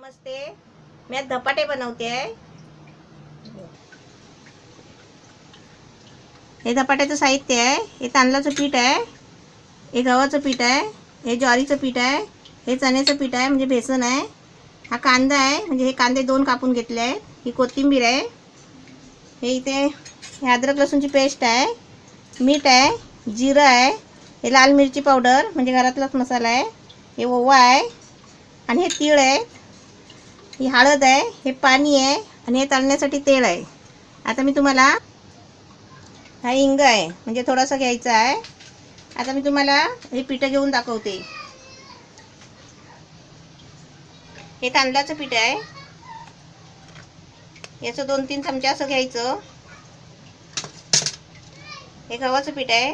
नमस्ते, मी आज धपाटे बनवते आहे। हे धपाट्याचं साहित्य आहे। हे तांदळाचं पीठ आहे, हे गव्हाचं पीठ आहे, हे ज्वारीचं पीठ आहे, हे चण्याचं पीठ आहे म्हणजे बेसन आहे, हा कांदा आहे म्हणजे हे कांदे 2 कापून घेतले आहेत, ही कोथिंबीर आहे, हे इथे हे अद्रक लसूणची पेस्ट आहे, मीठ आहे, जिरं आहे, हे लाल मिरची पावडर म्हणजे घरातलाच मसाला आहे, हे ओवा आहे आणि हे तीळ आहे, ही हळद आहे, हे पाणी आहे आणि हे तळण्यासाठी तेल आहे। आता मी तुम्हाला हा हिंग आहे म्हणजे थोडासा घ्यायचा आहे। आता मी तुम्हाला हे पीठ घेऊन दाखवते। हे तांदळाचं पीठ आहे, याचं 2-3 चमचे असं घ्यायचं। हे गव्हाचं पीठ आहे,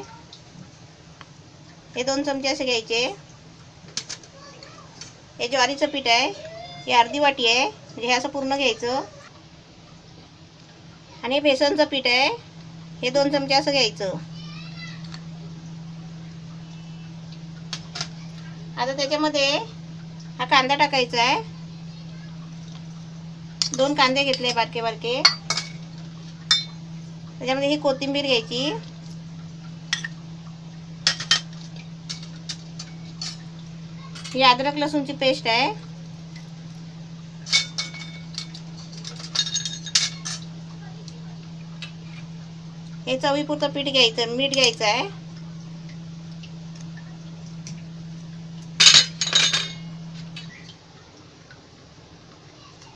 हे 2 चमचे असे घ्यायचे। हे ज्वारीचं पीठ आहे, हे अर्धी वाटी आहे म्हणजे हे असं पूर्ण घ्यायचं। आणि हे बेसनचं पीठ आहे, हे 2 चमचे असं घ्यायचं। आता त्याच्यामध्ये हा कांदा टाकायचा आहे, 2 कांदे घेतले बारके बारके। त्याच्यामध्ये ही कोथिंबीर घ्यायची, ही अद्रक लसूणची पेस्ट आहे, हे चवीपुरतं पीठ घ्यायचं, मीठ घ्यायचं आहे,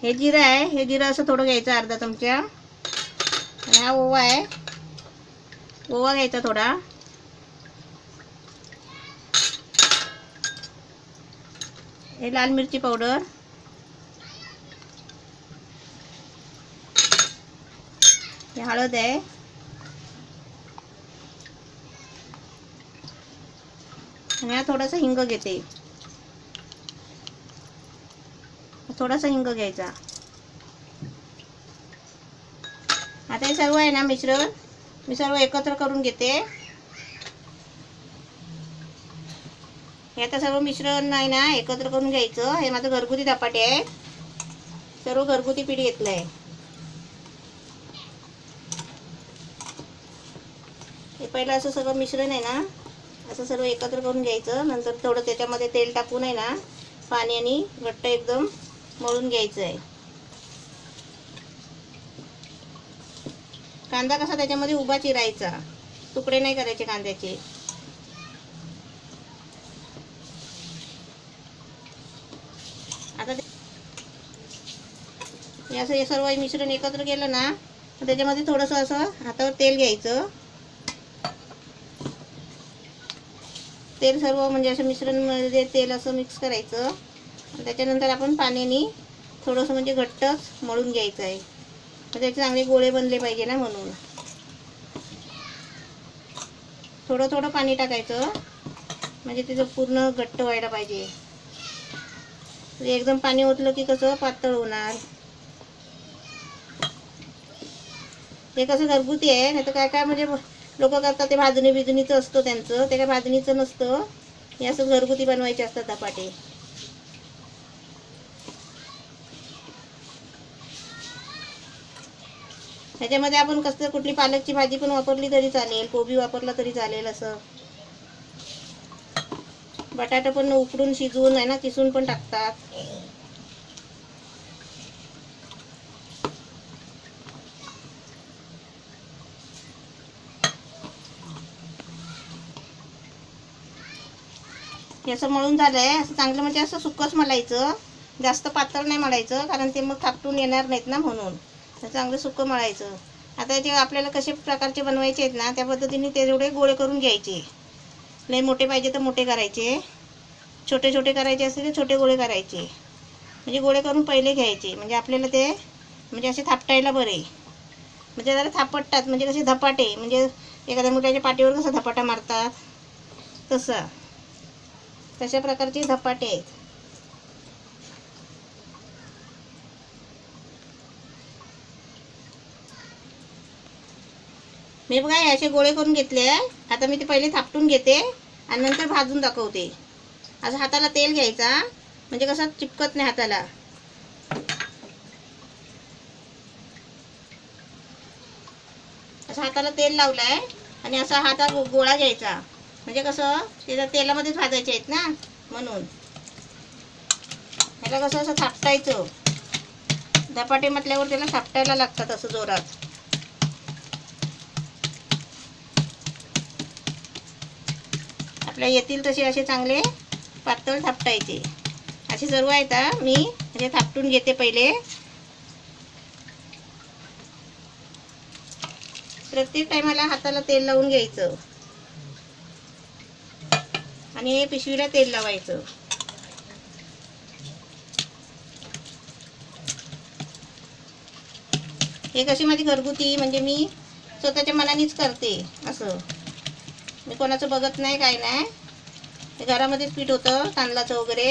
हे जिरं आहे, हे जिरं असं थोडं घ्यायचं अर्धा चमचा। आणि हा ओवा आहे, ओवा घ्यायचा थोडा, हे लाल मिरची पावडर, हे हळद आहे, आणि हा थोडासा हिंग घेते, थोडासा हिंग घ्यायचा। आता हे सर्व आहे ना मिश्रण मी सर्व एकत्र करून घेते। हे आता सर्व मिश्रण आहे ना एकत्र करून घ्यायचं। हे माझं घरगुती धपाटे आहे, सर्व घरगुती पीठ घेतलं आहे। हे पहिलं असं सगळं मिश्रण आहे ना असं सर्व एकत्र करून घ्यायचं। नंतर थोडं त्याच्यामध्ये तेल टाकून आहे ना पाण्याने घट्ट एकदम मळून घ्यायचं आहे। कांदा कसा त्याच्यामध्ये उभा चिरायचा, तुकडे नाही करायचे कांद्याचे। आता हे सर्व मिश्रण एकत्र केलं ना तर त्याच्यामध्ये थोडंसं असं हातावर तेल घ्यायचं। तेल सर्व म्हणजे असं मिश्रणमध्ये तेल असं मिक्स करायचं। त्याच्यानंतर आपण पाण्याने थोडंसं म्हणजे घट्टच मळून घ्यायचं आहे, त्याचे चांगले गोळे बनले पाहिजे ना म्हणून थोडं थोडं पाणी टाकायचं म्हणजे तिचं पूर्ण घट्ट व्हायला पाहिजे। एकदम पाणी ओतलं की कसं पातळ होणार। हे कसं घरगुती आहे, नाही तर काय काय म्हणजे लोक करतात ते भाजणी बिजणीचं असतं त्यांचं, ते काय भाजणीचं नसतं। हे असं घरगुती बनवायचे असतात धपाटे। त्याच्यामध्ये आपण कसं कुठली पालकची भाजी पण वापरली तरी चालेल, कोबी वापरला तरी चालेल। असं बटाटा पण उकडून शिजवून आहे ना किसून पण टाकतात। हे असं मळून झालंय, असं चांगलं म्हणजे असं सुक्कच मळायचं, जास्त पातळ नाही मळायचं कारण ते मग थापटून येणार नाहीत ना म्हणून चांगलं सुक्कं मळायचं। आता जे आपल्याला कसे प्रकारचे बनवायचे आहेत ना त्या पद्धतीने तेवढे गोळे करून घ्यायचे। लय मोठे पाहिजे तर मोठे करायचे, छोटे छोटे करायचे असतील तर छोटे गोळे करायचे। म्हणजे गोळे करून पहिले घ्यायचे म्हणजे आपल्याला ते म्हणजे असे थापटायला बरे, म्हणजे जरा थापटतात म्हणजे कसे धपाटे म्हणजे एखाद्या मुलाच्या पाठीवर कसं धपाटा मारतात तसं, तशा प्रकारचे धपाटे आहेत। मी बघा असे गोळे करून घेतले। आता मी ते पहिले थापटून घेते आणि नंतर भाजून दाखवते। असं हाताला तेल घ्यायचा म्हणजे कसं चिपकत नाही हाताला, असं हाताला तेल लावलं आहे आणि असा हाता गोळा घ्यायचा, म्हणजे कसं ते तेलामध्येच भाजायचे आहेत ना, म्हणून ह्याला कसं असं थापटायचं. धपाटे म्हटल्यावर त्याला थापटायला लागतात असं जोरात. आपल्या येतील तसे असे चांगले पातळ थापटायचे. असे सर्व आहेत मी म्हणजे थापटून घेते पहिले. प्रत्येक टायमाला हाताला तेल लावून घ्यायचं आणि पिशवीला तेल लावायचं. हे कशी माझी घरगुती, म्हणजे मी स्वतःच्या मनानेच करते. असं मी कोणाचं बघत नाही, काय नाही. हे घरामध्येच पीठ होतं तांदळाचं वगैरे.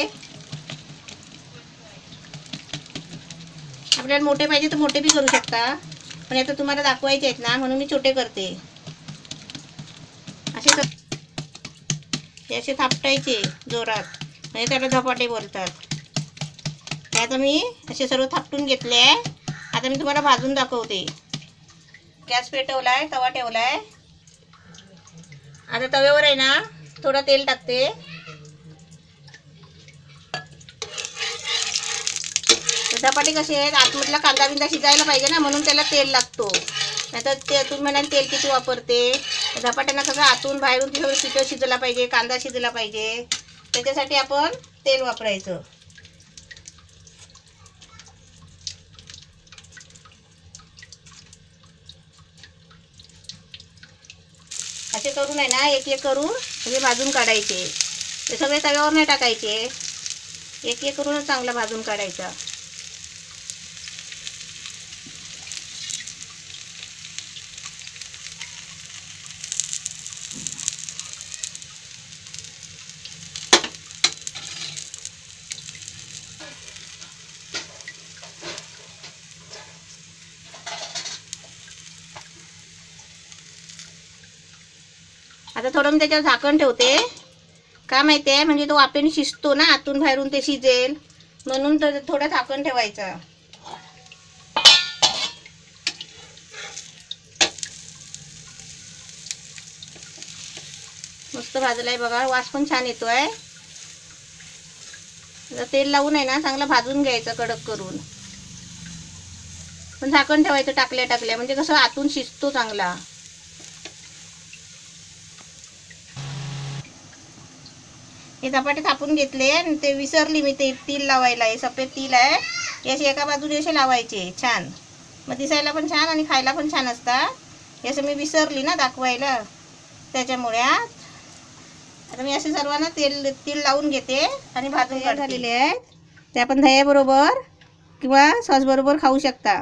आपल्याला मोठे पाहिजे तर मोठे बी करू शकता, पण आता तुम्हाला दाखवायचे आहेत ना, म्हणून मी छोटे करते. असे थापटायचे जोरात, म्हणजे त्याला धपाटे बोलतात. हे आता मी असे सर्व थापटून घेतले आहे. आता मी तुम्हाला भाजून दाखवते. गॅस पेटवलाय, तवा ठेवलाय. आता तव्यावर आहे ना थोडं तेल टाकते. धपाटे कसे आहेत, आतमधला कांदा बिंदा शिजायला पाहिजे ना, म्हणून त्याला तेल लागतो. नाहीतर ते तुम्ही म्हणाल तेल किती वापरते. धपाट्यांना कसं आतून बाहेरून सगळं पिठं शिजला पाहिजे, कांदा शिजला पाहिजे, त्याच्यासाठी आपण तेल वापरायचं. असे करून आहे ना एक एक करून म्हणजे भाजून काढायचे. ते सगळे तव्यावर नाही टाकायचे, एक एक करूनच चांगला भाजून काढायचा. आता थोडं मी त्याच्यावर झाकण ठेवते. का माहिती आहे, म्हणजे तो वाफेने शिजतो ना, आतून बाहेरून ते शिजेल, म्हणून तर थोडं झाकण ठेवायचं. मस्त भाजलाय बघा, वास पण छान येतोय. तेल लावून आहे ना चांगलं भाजून घ्यायचं कडक करून, पण झाकण ठेवायचं टाकल्या टाकल्या, म्हणजे कसं आतून शिजतो चांगला. हे धपाटे थापून घेतले आणि ते विसरली मी ते तीळ लावायला. हे सफेद तीळ आहे, हे असे एका बाजूने असे लावायचे छान, मग दिसायला पण छान आणि खायला पण छान असतात. हे असं मी विसरली ना दाखवायला, त्याच्यामुळे आता मी असे सर्वांना तीळ लावून घेते आणि भाजून झालेले आहेत. ते आपण दह्याबरोबर किंवा सॉस बरोबर खाऊ शकता.